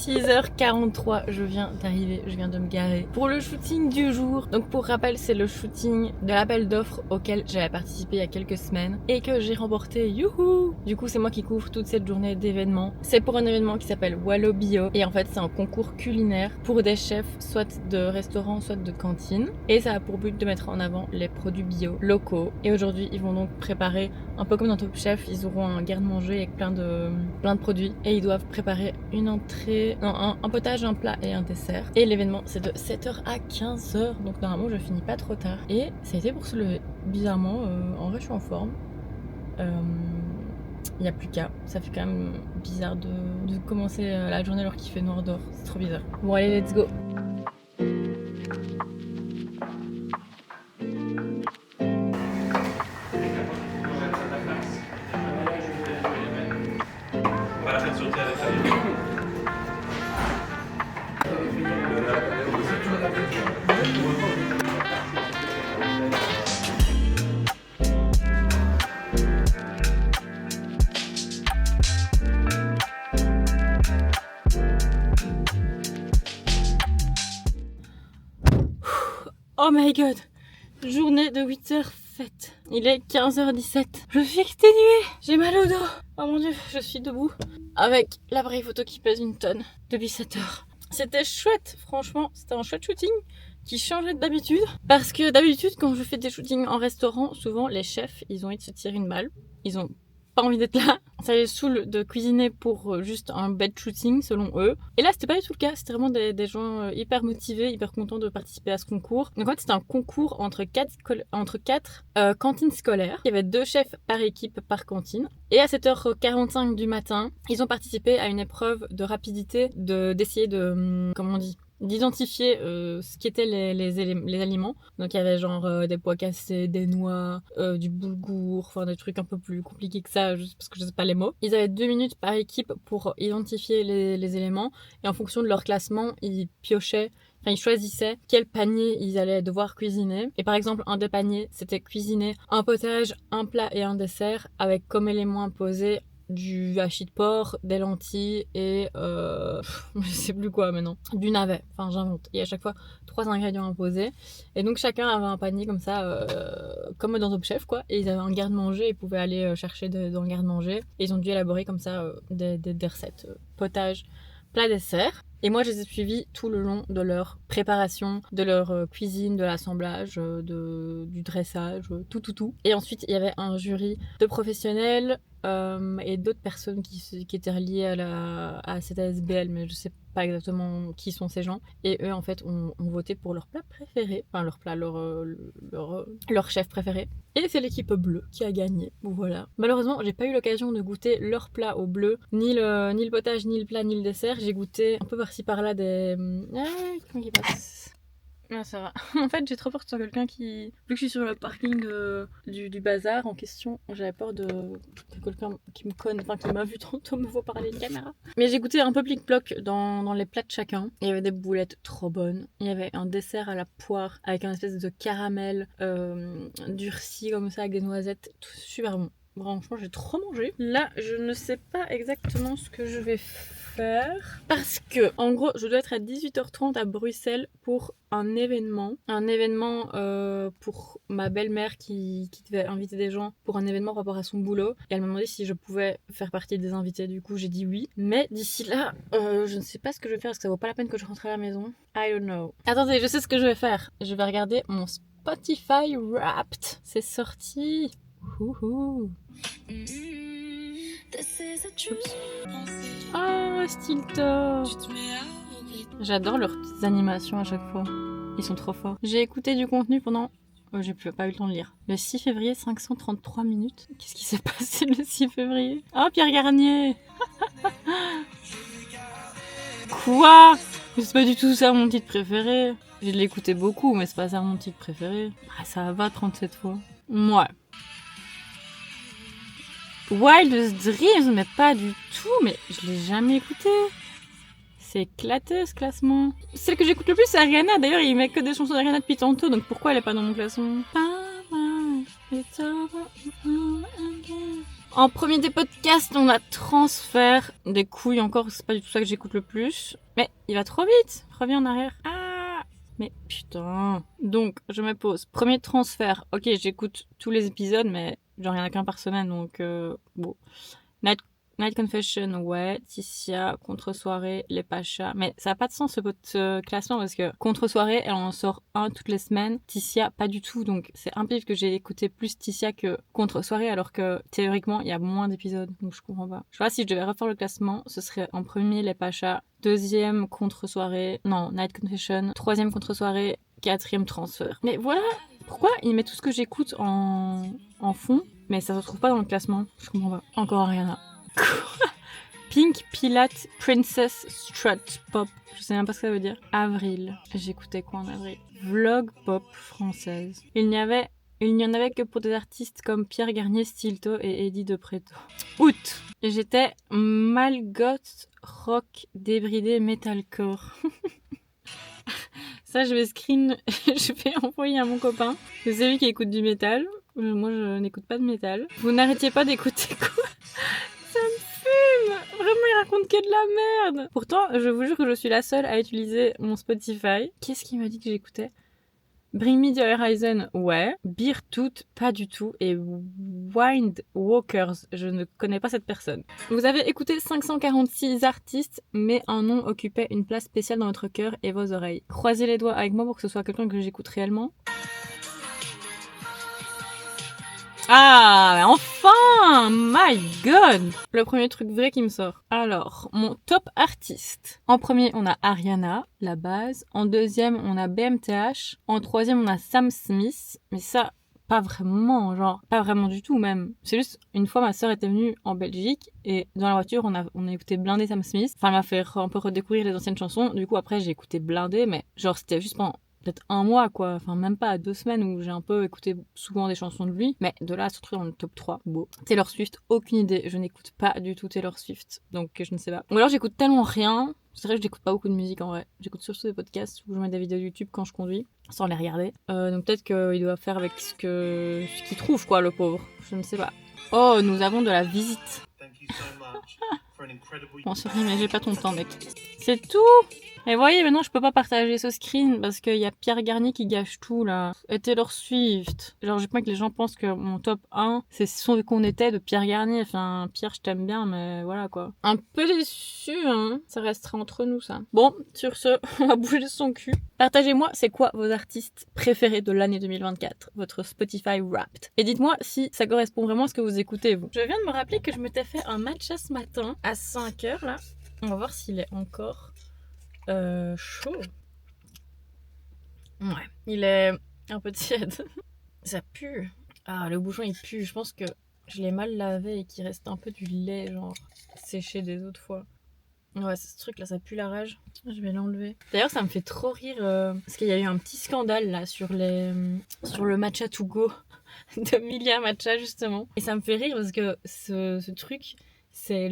6h43, je viens d'arriver, je viens de me garer pour le shooting du jour. Donc pour rappel, c'est le shooting de l'appel d'offres auquel j'avais participé il y a quelques semaines et que j'ai remporté, youhou! Du coup, c'est moi qui couvre toute cette journée d'événements. C'est pour un événement qui s'appelle Wallo Bio et en fait, c'est un concours culinaire pour des chefs, soit de restaurants, soit de cantines. Et ça a pour but de mettre en avant les produits bio locaux. Et aujourd'hui, ils vont donc préparer, un peu comme dans Top Chef, ils auront un garde-manger avec plein de produits et ils doivent préparer une entrée, non, un potage, un plat et un dessert. Et l'événement c'est de 7h à 15h, donc normalement je finis pas trop tard. Et ça a été pour se lever. Bizarrement, en vrai je suis en forme. Il n'y a plus qu'à. Ça fait quand même bizarre de commencer la journée alors qu'il fait noir dehors. C'est trop bizarre. Bon allez, let's go. Oh my god, journée de 8h faite. Il est 15h17. Je suis exténuée. J'ai mal au dos. Oh mon dieu, je suis debout avec l'appareil photo qui pèse une tonne depuis 7h. C'était chouette, franchement, c'était un chouette shooting qui changeait d'habitude. Parce que d'habitude, quand je fais des shootings en restaurant, souvent les chefs, ils ont envie de se tirer une balle. Ils ont pas envie d'être là. Ça les saoule de cuisiner pour juste un bête shooting selon eux. Et là c'était pas du tout le cas, c'était vraiment des gens hyper motivés, hyper contents de participer à ce concours. Donc en fait c'était un concours entre quatre cantines scolaires. Il y avait 2 chefs par équipe par cantine. Et à 7h45 du matin, ils ont participé à une épreuve de rapidité, d'essayer de, comment on dit, d'identifier ce qu'étaient les aliments. Donc il y avait genre des pois cassés, des noix, du boulgour, enfin des trucs un peu plus compliqués que ça, juste parce que je sais pas les mots. Ils avaient 2 minutes par équipe pour identifier les éléments et en fonction de leur classement, ils piochaient, enfin ils choisissaient quel panier ils allaient devoir cuisiner. Et par exemple, un des paniers, c'était cuisiner un potage, un plat et un dessert avec comme éléments imposés du hachis de porc, des lentilles et je sais plus quoi maintenant, du navet, enfin j'invente. Il y a à chaque fois 3 ingrédients imposés et donc chacun avait un panier comme ça, comme dans Top Chef quoi, et ils avaient un garde-manger, ils pouvaient aller chercher dans le garde-manger et ils ont dû élaborer comme ça des recettes, potage, plat, dessert. Et moi, je les ai suivis tout le long de leur préparation, de leur cuisine, de l'assemblage, du dressage, tout. Et ensuite, il y avait un jury de professionnels et d'autres personnes qui étaient reliées à cette ASBL, mais je sais pas exactement qui sont ces gens. Et eux, en fait, ont voté pour leur plat préféré, enfin leur plat, leur chef préféré. Et c'est l'équipe bleue qui a gagné. Voilà. Malheureusement, j'ai pas eu l'occasion de goûter leur plat au bleu, ni le potage, ni le plat, ni le dessert. J'ai goûté un peu par-ci par-là des. Comment il passe ? Ah, ça va. En fait, j'ai trop peur que ce soit quelqu'un qui. Vu que je suis sur le parking du bazar en question, j'avais peur que quelqu'un qui me conne, enfin qui m'a vu tantôt me voit parler de caméra. Mais j'ai goûté un peu plic-ploc dans les plats de chacun. Il y avait des boulettes trop bonnes. Il y avait un dessert à la poire avec un espèce de caramel durci comme ça avec des noisettes. Tout super bon. Franchement, j'ai trop mangé. Là, je ne sais pas exactement ce que je vais faire. Parce que, en gros, je dois être à 18h30 à Bruxelles pour un événement. Un événement pour ma belle-mère qui devait inviter des gens pour un événement par rapport à son boulot. Et elle m'a demandé si je pouvais faire partie des invités. Du coup, j'ai dit oui. Mais d'ici là, je ne sais pas ce que je vais faire parce que ça vaut pas la peine que je rentre à la maison. I don't know. Attendez, je sais ce que je vais faire. Je vais regarder mon Spotify Wrapped. C'est sorti. Ouhou. Oh, Stiltor. J'adore leurs petites animations à chaque fois. Ils sont trop forts. J'ai écouté du contenu pendant... j'ai pas eu le temps de lire. Le 6 février, 533 minutes. Qu'est-ce qui s'est passé le 6 février ? Oh, Pierre Garnier. Quoi ? C'est pas du tout ça mon titre préféré. Je l'ai écouté beaucoup, mais c'est pas ça mon titre préféré. Ah, ça va 37 fois. Ouais. Wildest Dreams, mais pas du tout, mais je l'ai jamais écouté. C'est éclaté ce classement. Celle que j'écoute le plus c'est Ariana, d'ailleurs il met que des chansons d'Ariana depuis tantôt, donc pourquoi elle est pas dans mon classement ? En premier des podcasts, on a Transfert des couilles. Encore, c'est pas du tout ça que j'écoute le plus. Mais il va trop vite. Reviens en arrière. Ah, mais putain. Donc, je me pose. Premier Transfert. Ok, j'écoute tous les épisodes, mais genre, il y en a qu'un par semaine, donc bon. Night Confession, ouais. Tissia, Contre-soirée, Les Pachas. Mais ça n'a pas de sens ce classement parce que Contre-soirée, elle en sort un toutes les semaines. Tissia, pas du tout. Donc c'est impératif que j'ai écouté plus Tissia que Contre-soirée alors que théoriquement, il y a moins d'épisodes. Donc je comprends pas. Je sais pas si je devais refaire le classement. Ce serait en premier Les Pachas. Deuxième Contre-soirée. Non, Night Confession. Troisième Contre-soirée. Quatrième Transfert. Mais voilà. Pourquoi il met tout ce que j'écoute en fond mais ça se retrouve pas dans le classement? Je comprends pas. Encore Ariana. Pink Pilate Princess Strut Pop. Je sais même pas ce que ça veut dire. Avril. J'écoutais quoi en avril? Vlog pop française. Il n'y en avait que pour des artistes comme Pierre Garnier, Stilto et Eddie de Preto. Août. J'étais Malgoth Rock débridé metalcore. Ça, je vais envoyer à mon copain. C'est lui qui écoute du métal. Moi, je n'écoute pas de métal. Vous n'arrêtiez pas d'écouter quoi? Ça me fume! Vraiment, il raconte que de la merde! Pourtant, je vous jure que je suis la seule à utiliser mon Spotify. Qu'est-ce qu'il m'a dit que j'écoutais? Bring Me the Horizon, ouais. Beer Tooth, pas du tout. Et Wind Walkers, je ne connais pas cette personne. Vous avez écouté 546 artistes, mais un nom occupait une place spéciale dans votre cœur et vos oreilles. Croisez les doigts avec moi pour que ce soit quelqu'un que j'écoute réellement. Ah, mais enfin! My God! Le premier truc vrai qui me sort. Alors, mon top artiste. En premier, on a Ariana, la base. En deuxième, on a BMTH. En troisième, on a Sam Smith. Mais ça, pas vraiment, genre, pas vraiment du tout même. C'est juste, une fois, ma sœur était venue en Belgique et dans la voiture, on a écouté Blindé Sam Smith. Enfin, elle m'a fait un peu redécouvrir les anciennes chansons. Du coup, après, j'ai écouté Blindé, mais genre, c'était juste pendant peut-être un mois quoi, enfin même pas 2 semaines où j'ai un peu écouté souvent des chansons de lui, mais de là à se retrouver dans le top 3, beau. Taylor Swift, aucune idée, je n'écoute pas du tout Taylor Swift, donc je ne sais pas. Ou alors j'écoute tellement rien, c'est vrai que j'écoute pas beaucoup de musique en vrai, j'écoute surtout des podcasts ou je mets des vidéos YouTube quand je conduis, sans les regarder. Donc peut-être qu'il doit faire avec ce qu'il trouve quoi le pauvre, je ne sais pas. Oh, nous avons de la visite. Bon, sorry, mais j'ai pas ton temps, mec. C'est tout! Et voyez, maintenant, je peux pas partager ce screen parce qu'il y a Pierre Garnier qui gâche tout, là. Et Taylor Swift. Genre, j'ai pas que les gens pensent que mon top 1, c'est ce qu'on était de Pierre Garnier. Enfin, Pierre, je t'aime bien, mais voilà, quoi. Un peu déçu, hein. Ça restera entre nous, ça. Bon, sur ce, on va bouger de son cul. Partagez-moi, c'est quoi vos artistes préférés de l'année 2024? Votre Spotify Wrapped. Et dites-moi si ça correspond vraiment à ce que vous écoutez, vous. Je viens de me rappeler que je m'étais fait un matcha ce matin à 5h, là. On va voir s'il est encore chaud. Ouais, il est un peu tiède. Ça pue. Ah, le bouchon il pue. Je pense que je l'ai mal lavé et qu'il reste un peu du lait, genre séché des autres fois. Ouais, c'est ce truc là, ça pue la rage. Je vais l'enlever. D'ailleurs, ça me fait trop rire parce qu'il y a eu un petit scandale là sur le matcha to go de Milia Matcha justement. Et ça me fait rire parce que ce truc, c'est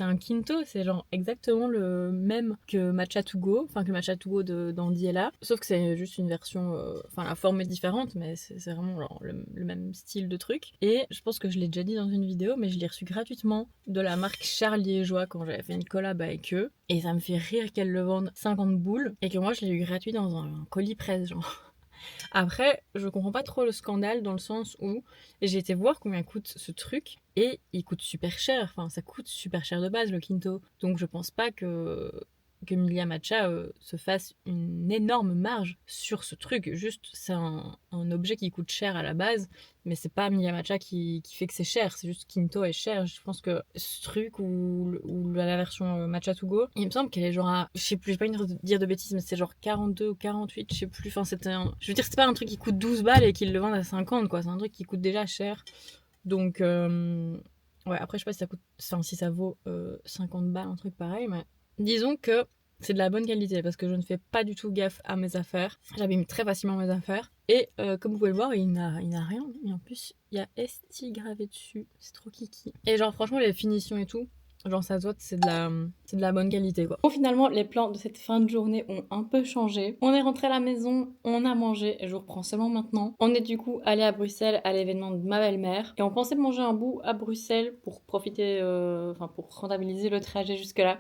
un Kinto, c'est genre exactement le même que Matcha to go, enfin que Matcha to go d'Andy Ella, sauf que c'est juste une version, enfin la forme est différente, mais c'est vraiment genre, le même style de truc. Et je pense que je l'ai déjà dit dans une vidéo, mais je l'ai reçu gratuitement de la marque Charliégeois quand j'avais fait une collab avec eux. Et ça me fait rire qu'elles le vendent 50 boules et que moi je l'ai eu gratuit dans un colis presse, genre. Après, je comprends pas trop le scandale dans le sens où j'ai été voir combien coûte ce truc et il coûte super cher. Enfin, ça coûte super cher de base le Kinto. Donc je pense pas que Milia Matcha se fasse une énorme marge sur ce truc. Juste, c'est un objet qui coûte cher à la base, mais c'est pas Milia Matcha qui fait que c'est cher. C'est juste Kinto est cher. Je pense que ce truc ou la version Matcha to go, il me semble qu'elle est genre à, je sais plus, j'ai pas envie de dire de bêtises, mais c'est genre 42 ou 48, je sais plus. Enfin, je veux dire, c'est pas un truc qui coûte 12 balles et qu'ils le vendent à 50, quoi. C'est un truc qui coûte déjà cher. Donc, ouais, après, je sais pas si ça coûte, enfin, si ça vaut 50 balles, un truc pareil, mais disons que c'est de la bonne qualité parce que je ne fais pas du tout gaffe à mes affaires. J'abîme très facilement mes affaires. Et comme vous pouvez le voir, il n'a rien. Et en plus, il y a ST gravé dessus. C'est trop kiki. Et genre, franchement, les finitions et tout, Genre ça se voit que c'est de la bonne qualité quoi. Bon finalement les plans de cette fin de journée ont un peu changé. On est rentré à la maison, on a mangé et je reprends seulement maintenant. On est du coup allé à Bruxelles à l'événement de ma belle-mère et on pensait manger un bout à Bruxelles pour profiter, pour rentabiliser le trajet jusque là.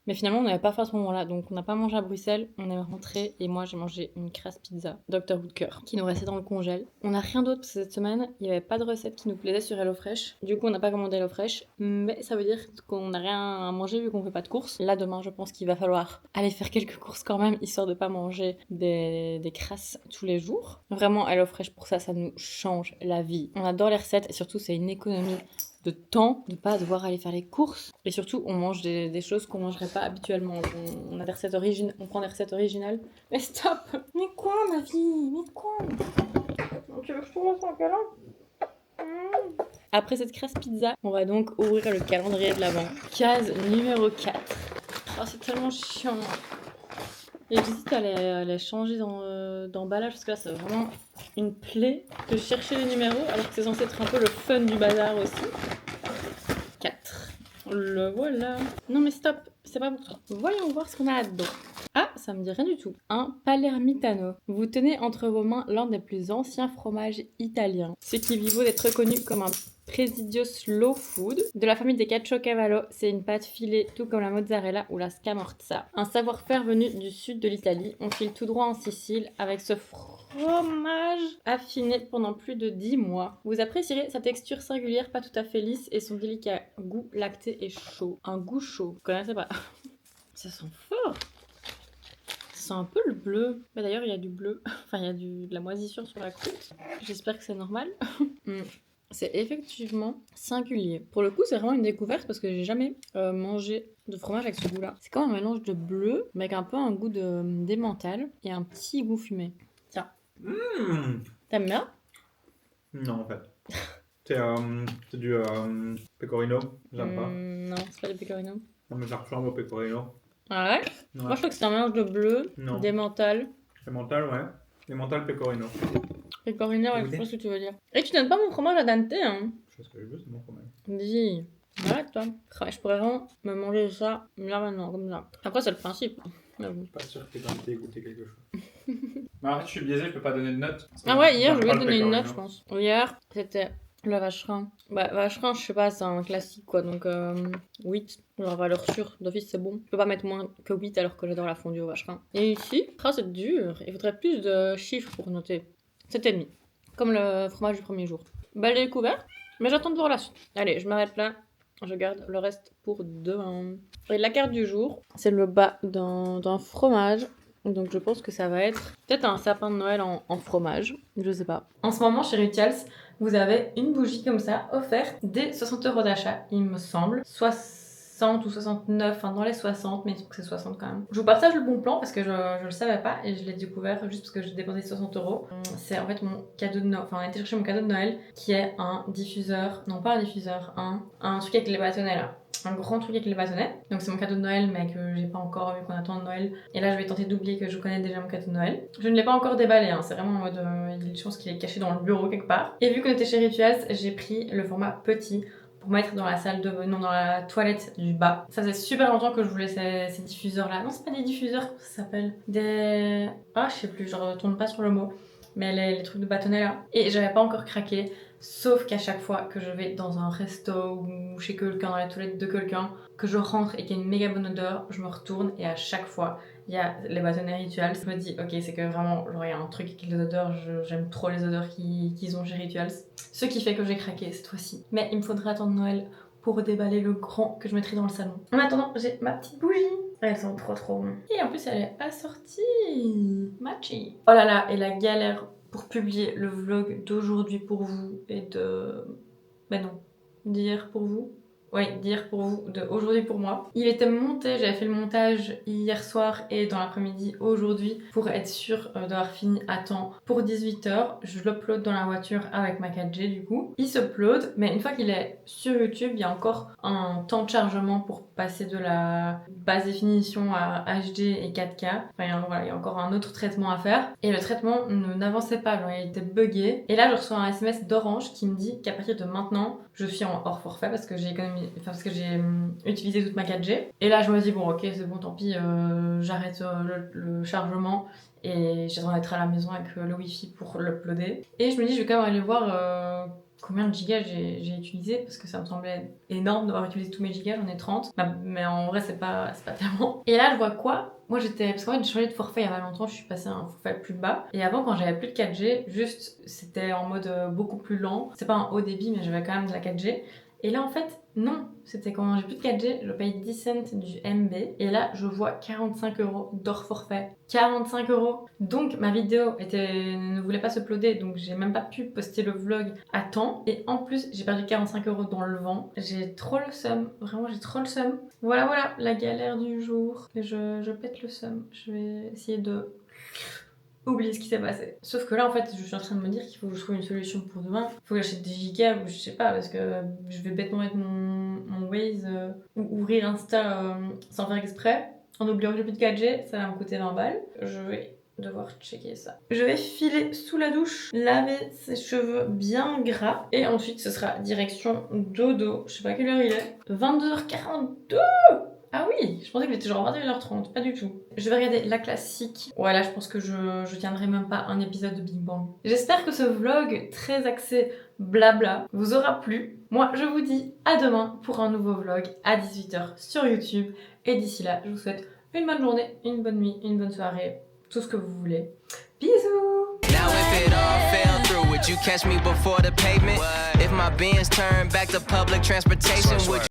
Mais finalement, on n'avait pas fait à ce moment-là, donc on n'a pas mangé à Bruxelles, on est rentré et moi j'ai mangé une crust pizza Dr Woodker qui nous restait dans le congèle. On n'a rien d'autre parce que cette semaine, il n'y avait pas de recette qui nous plaisait sur HelloFresh. Du coup, on n'a pas commandé HelloFresh, mais ça veut dire qu'on n'a rien à manger vu qu'on fait pas de courses. Là, demain, je pense qu'il va falloir aller faire quelques courses quand même, histoire de pas manger des crasses tous les jours. Vraiment, HelloFresh pour ça, ça nous change la vie. On adore les recettes et surtout, c'est une économie de temps, de pas devoir aller faire les courses. Et surtout, on mange des choses qu'on mangerait pas habituellement. On a des recettes on prend des recettes originales. Mais stop! Mais quoi, ma vie? Mais quoi? Tu veux que je te fasse un câlin? Après cette crust pizza, on va donc ouvrir le calendrier de l'Avent. Case numéro 4. Oh, c'est tellement chiant. Et j'hésite à les changer d'emballage parce que là, c'est vraiment une plaie de chercher les numéros alors que c'est censé être un peu le fun du bazar aussi. 4. Le voilà. Non mais stop, c'est pas pour toi. Voyons voir ce qu'on a là-dedans. Ah, ça me dit rien du tout. Un Palermitano. Vous tenez entre vos mains l'un des plus anciens fromages italiens, ce qui lui vaut d'être reconnu comme un Presidio slow food. De la famille des Caciocavallo, c'est une pâte filée tout comme la mozzarella ou la scamorza. Un savoir-faire venu du sud de l'Italie. On file tout droit en Sicile avec ce fromage affiné pendant plus de 10 mois. Vous apprécierez sa texture singulière, pas tout à fait lisse, et son délicat goût lacté et chaud. Un goût chaud. Vous connaissez pas? Ça sent fort. Ça sent un peu le bleu. Bah d'ailleurs, il y a du bleu. Enfin, il y a de la moisissure sur la croûte. J'espère que c'est normal. C'est effectivement singulier. Pour le coup, c'est vraiment une découverte parce que j'ai jamais mangé de fromage avec ce goût-là. C'est comme un mélange de bleu, mais avec un peu un goût d'emmental et un petit goût fumé. Tiens. T'aimes bien? Non, en fait. C'est du pecorino, j'aime pas. Non, c'est pas du pecorino. Non, mais ça ressemble au pecorino. Ah ouais? Moi, je trouve que c'est un mélange de bleu, d'emmental. Emmental, ouais. Emmental, pecorino. Pecorino, ouais, je sais ce que tu veux dire. Et tu donnes pas mon fromage à Dante, hein? Je sais ce que je veux, c'est mon fromage. Dis. Ouais, toi. Je pourrais vraiment me manger ça là maintenant, comme ça. Après, c'est le principe. Je suis pas sûr que t'aies goûté quelque chose. Mais en fait, je suis biaisé, je peux pas donner de note. Ah ouais, hier, je voulais donner une note, je pense. Hier, c'était le vacherin. Bah, vacherin, je sais pas, c'est un classique, quoi. Donc, 8. Genre, valeur sûre, d'office, c'est bon. Je peux pas mettre moins que 8 alors que j'adore la fondue au vacherin. Et ici, c'est dur. Il faudrait plus de chiffres pour noter. 7,5. Comme le fromage du premier jour. Bah, j'ai découvert, mais j'attends de voir la suite. Allez, je m'arrête là. Je garde le reste pour demain. Et la carte du jour, c'est le bas d'un fromage. Donc je pense que ça va être peut-être un sapin de Noël en fromage. Je sais pas. En ce moment, chez Rituals, vous avez une bougie comme ça offerte dès 60 € d'achat, il me semble. 60 ou 69, enfin dans les 60, mais il faut que c'est 60 quand même. Je vous partage le bon plan parce que je le savais pas et je l'ai découvert juste parce que j'ai dépensé 60 €. C'est en fait mon cadeau de Noël, enfin on a été chercher mon cadeau de Noël qui est un diffuseur, non pas un diffuseur, un truc avec les bâtonnets là. Un grand truc avec les bâtonnets. Donc c'est mon cadeau de Noël mais que j'ai pas encore vu qu'on attend de Noël. Et là je vais tenter d'oublier que je connais déjà mon cadeau de Noël. Je ne l'ai pas encore déballé, hein. C'est vraiment en mode il y a une chance qu'il est caché dans le bureau quelque part. Et vu qu'on était chez Rituals, j'ai pris le format petit pour mettre dans la salle de non, dans la toilette du bas. Ça faisait super longtemps que je voulais ces diffuseurs là. Non, c'est pas des diffuseurs, comment ça s'appelle? Des... Ah, je sais plus, je retourne pas sur le mot. Mais les trucs de bâtonnets là. Et j'avais pas encore craqué. Sauf qu'à chaque fois que je vais dans un resto ou chez quelqu'un, dans la toilette de quelqu'un, que je rentre et qu'il y a une méga bonne odeur, je me retourne et à chaque fois, il y a les bâtonnets Rituals. Je me dis, ok, c'est que vraiment, genre, il y a un truc avec les odeurs, j'aime trop les odeurs qu'ils ont chez Rituals. Ce qui fait que j'ai craqué cette fois-ci. Mais il me faudrait attendre Noël pour déballer le grand que je mettrai dans le salon. En attendant, j'ai ma petite bougie. Elles sont trop bon. Et en plus, elle est assortie. Matchy. Oh là là, et la galère pour publier le vlog d'aujourd'hui pour vous et de... Ben non, d'hier pour vous. Oui, d'hier pour vous, d'aujourd'hui pour moi. Il était monté, j'avais fait le montage hier soir et dans l'après-midi aujourd'hui pour être sûre d'avoir fini à temps pour 18 h. Je l'upload dans la voiture avec ma 4G du coup. Il s'upload, mais une fois qu'il est sur YouTube, il y a encore un temps de chargement pour passer de la basse définition à HD et 4K. Enfin, voilà, il y a encore un autre traitement à faire. Et le traitement n'avançait pas, genre il était buggé. Et là, je reçois un SMS d'Orange qui me dit qu'à partir de maintenant, je suis en hors forfait parce que j'ai économisé parce que j'ai utilisé toute ma 4G. Et là, je me dis, bon, ok, c'est bon, tant pis, j'arrête le chargement et j'attends d'être à la maison avec le Wi-Fi pour l'uploader. Et je me dis, je vais quand même aller voir combien de gigas j'ai utilisé, parce que ça me semblait énorme d'avoir utilisé tous mes gigas, j'en ai 30. Mais en vrai, c'est pas tellement. Et là, je vois quoi? Moi, parce qu'en fait, j'ai changé de forfait il y a pas longtemps, je suis passée à un forfait plus bas. Et avant, quand j'avais plus de 4G, juste, c'était en mode beaucoup plus lent. C'est pas un haut débit, mais j'avais quand même de la 4G. Et là, en fait, non. C'était quand j'ai plus de 4G, je paye 10 cents du MB. Et là, je vois 45 € d'hors forfait. 45 €. Donc, ma vidéo ne voulait pas se uploader, donc j'ai même pas pu poster le vlog à temps. Et en plus, j'ai perdu 45 € dans le vent. J'ai trop le seum. Vraiment, j'ai trop le seum. Voilà, la galère du jour. Et je pète le seum. Je vais essayer de oublier ce qui s'est passé. Sauf que là, en fait, je suis en train de me dire qu'il faut que je trouve une solution pour demain. Il faut que j'achète des gigas ou je sais pas, parce que je vais bêtement mettre mon Waze ou ouvrir Insta sans faire exprès. En oubliant que j'ai plus de 4G, ça va me coûter 20 balles. Je vais devoir checker ça. Je vais filer sous la douche, laver ses cheveux bien gras et ensuite ce sera direction dodo. Je sais pas à quelle heure il est. 22h42. Ah oui, je pensais que j'étais genre 21h30, pas du tout. Je vais regarder la classique. Ouais, là, je pense que je tiendrai même pas un épisode de Big Bang. J'espère que ce vlog très axé blabla vous aura plu. Moi, je vous dis à demain pour un nouveau vlog à 18h sur YouTube. Et d'ici là, je vous souhaite une bonne journée, une bonne nuit, une bonne soirée, tout ce que vous voulez. Bisous! Now if it all fell through, would you catch me before the pavement? If my Benz turned back to public transportation, would you